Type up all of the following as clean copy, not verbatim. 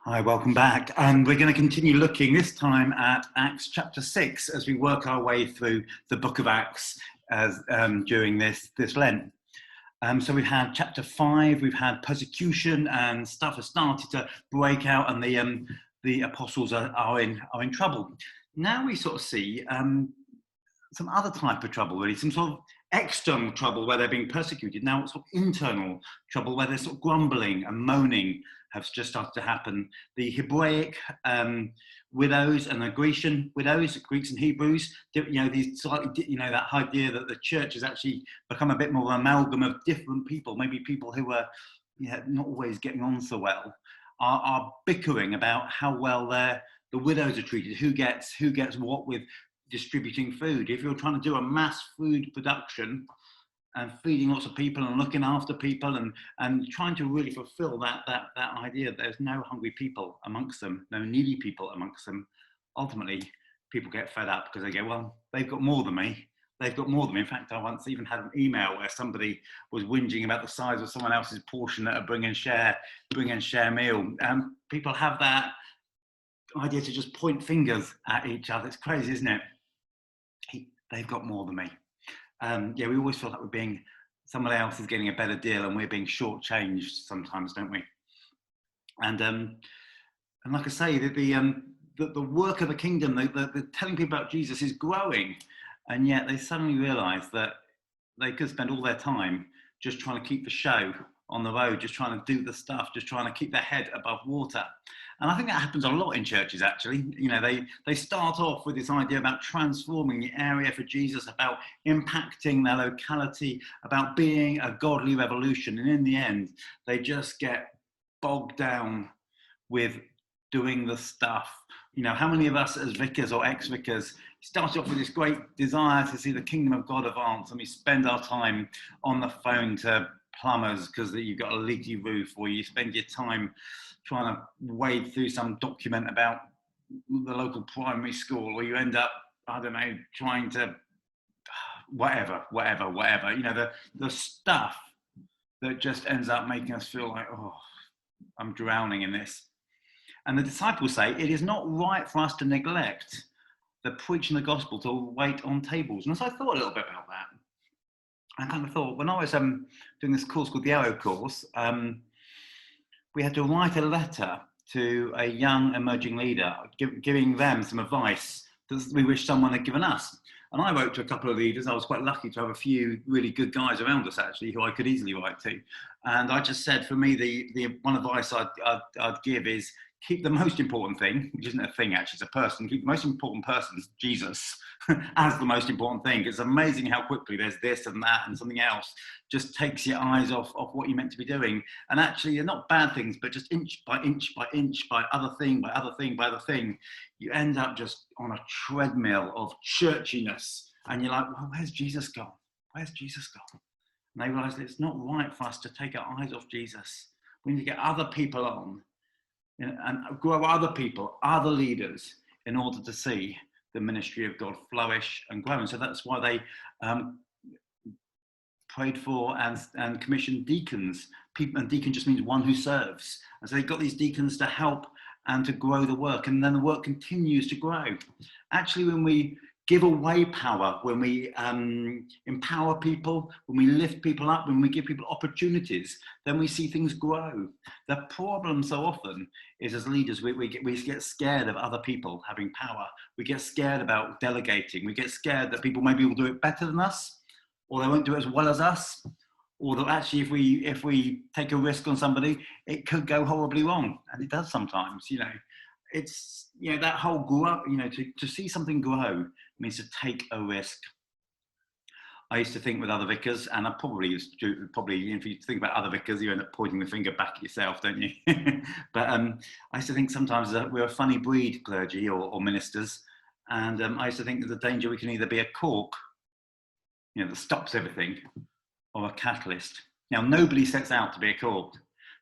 Hi, welcome back. And we're going to continue looking this time at Acts chapter 6 as we work our way through the book of Acts during this Lent. So we've had chapter 5, we've had persecution and stuff has started to break out, and the apostles are in trouble. Now we sort of see some other type of trouble, really, some sort of external trouble where they're being persecuted. Now it's sort of internal trouble where they're sort of grumbling and moaning have just started to happen. The Hebraic widows and the Grecian widows, Greeks and Hebrews, these slightly, that idea that the church has actually become a bit more of an amalgam of different people, maybe people who are not always getting on so well, are bickering about how well the widows are treated, who gets what with distributing food. If you're trying to do a mass food production and feeding lots of people and looking after people and trying to really fulfill that idea that there's no hungry people amongst them, no needy people amongst them, ultimately people get fed up because they go, well, they've got more than me. They've got more than me. In fact, I once even had an email where somebody was whinging about the size of someone else's portion at a bring and share meal. People have that idea to just point fingers at each other. It's crazy, isn't it? They've got more than me. We always feel like someone else is getting a better deal and we're being shortchanged sometimes, don't we? And like I say, the work of the kingdom, the telling people about Jesus is growing, and yet they suddenly realise that they could spend all their time just trying to keep the show on the road, just trying to do the stuff, just trying to keep their head above water. And I think that happens a lot in churches, actually. They start off with this idea about transforming the area for Jesus, about impacting their locality, about being a godly revolution. And in the end, they just get bogged down with doing the stuff. How many of us as vicars or ex-vicars start off with this great desire to see the kingdom of God advance, and we spend our time on the phone to plumbers because you've got a leaky roof, or you spend your time trying to wade through some document about the local primary school, or you end up, I don't know, trying to whatever. The stuff that just ends up making us feel like, oh, I'm drowning in this. And the disciples say, it is not right for us to neglect the preaching the gospel to wait on tables. And so I thought a little bit about that. I kind of thought, when I was doing this course called the Arrow course, we had to write a letter to a young emerging leader, giving them some advice that we wish someone had given us. And I wrote to a couple of leaders. I was quite lucky to have a few really good guys around us, actually, who I could easily write to. And I just said, for me, the one advice I'd give is keep the most important thing, which isn't a thing, actually, it's a person. Keep the most important person, Jesus, as the most important thing. It's amazing how quickly there's this and that and something else just takes your eyes off what you're meant to be doing. And actually, they're not bad things, but just inch by inch by inch by other thing by other thing by other thing, you end up just on a treadmill of churchiness. And you're like, well, where's Jesus gone? Where's Jesus gone? And they realise that it's not right for us to take our eyes off Jesus. We need to get other people on and grow other people, other leaders, in order to see the ministry of God flourish and grow. And so that's why they prayed for and commissioned deacons. And deacon just means one who serves. And so they got these deacons to help and to grow the work. And then the work continues to grow. Actually, when we give away power, when we empower people, when we lift people up, when we give people opportunities, then we see things grow. The problem so often is, as leaders, we get scared of other people having power. We get scared about delegating. We get scared that people maybe will do it better than us, or they won't do it as well as us, or that actually if we take a risk on somebody, it could go horribly wrong. And it does sometimes, It's, that whole grow, to see something grow means to take a risk. I used to think with other vicars, and I probably if you think about other vicars, you end up pointing the finger back at yourself, don't you? But I used to think sometimes that we're a funny breed, clergy or ministers, and I used to think there's a danger we can either be a cork, that stops everything, or a catalyst. Now, nobody sets out to be a cork.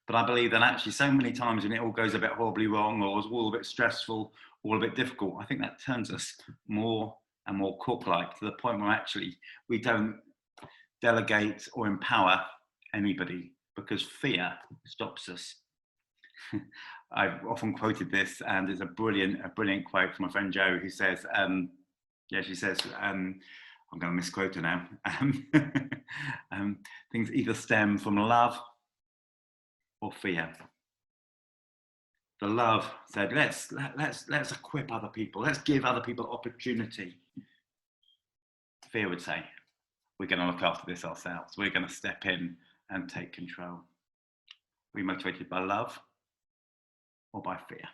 But I believe that actually so many times when it all goes a bit horribly wrong, or it's all a bit stressful, or a bit difficult, I think that turns us more and more cork-like, to the point where actually we don't delegate or empower anybody because fear stops us. I've often quoted this, and it's a brilliant quote from my friend Jo, who says, she says, I'm going to misquote her now. Things either stem from love or fear. The love said, let's equip other people. Let's give other people opportunity. Fear would say, we're going to look after this ourselves. We're going to step in and take control. Are we motivated by love or by fear?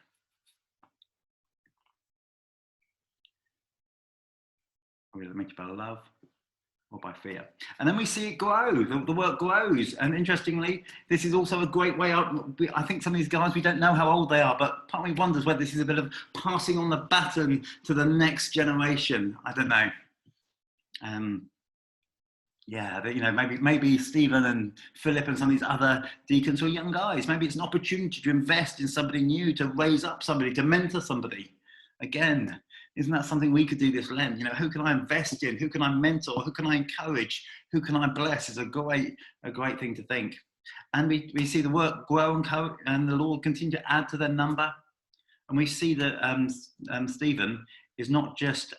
Are we motivated by love or by fear? And then we see it grow. The work grows. And interestingly, this is also a great way out. I think some of these guys, we don't know how old they are, but part of me wonders whether this is a bit of passing on the baton to the next generation. I don't know. Maybe Stephen and Philip and some of these other deacons who are young guys, maybe it's an opportunity to invest in somebody new, to raise up somebody, to mentor somebody. Again, isn't that something we could do this Lent? Who can I invest in? Who can I mentor? Who can I encourage? Who can I bless? Is a great thing to think. And we see the work grow and the Lord continue to add to their number. And we see that Stephen is not just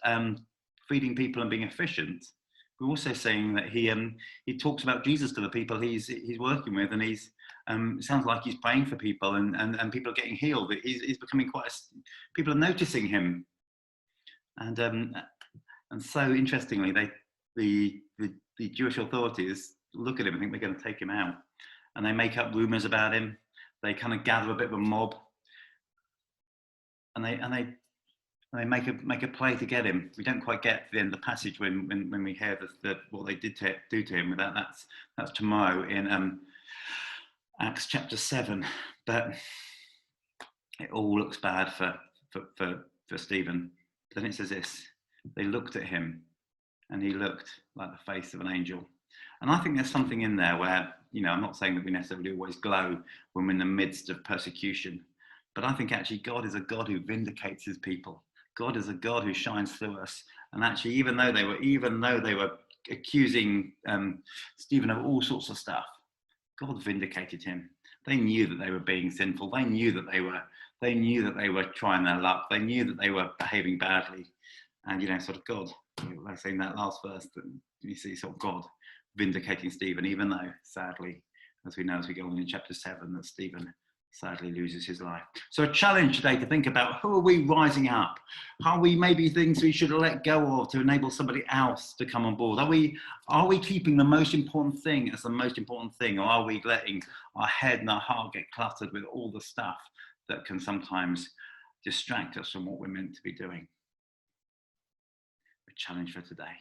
feeding people and being efficient. We're also saying that he talks about Jesus to the people he's working with, and it sounds like he's praying for people, and people are getting healed. He's becoming people are noticing him, and so interestingly, the Jewish authorities look at him and think they're going to take him out, and they make up rumors about him. They kind of gather a bit of a mob, and they make a play to get him. We don't quite get to the end of the passage when we hear what they did do to him. That's tomorrow in Acts chapter 7. But it all looks bad for Stephen. Then it says this: they looked at him, and he looked like the face of an angel. And I think there's something in there where, I'm not saying that we necessarily always glow when we're in the midst of persecution, but I think actually God is a God who vindicates his people. God is a God who shines through us. And actually, even though they were accusing Stephen of all sorts of stuff, God vindicated him. They knew that they were being sinful. They knew that they were trying their luck. They knew that they were behaving badly. And sort of God, like saying that last verse, that you see sort of God vindicating Stephen, even though, sadly, as we know as we go on in chapter 7, that Stephen sadly loses his life. So a challenge today to think about, who are we rising up? How are we maybe things we should let go of to enable somebody else to come on board? Are we keeping the most important thing as the most important thing, or are we letting our head and our heart get cluttered with all the stuff that can sometimes distract us from what we're meant to be doing? A challenge for today.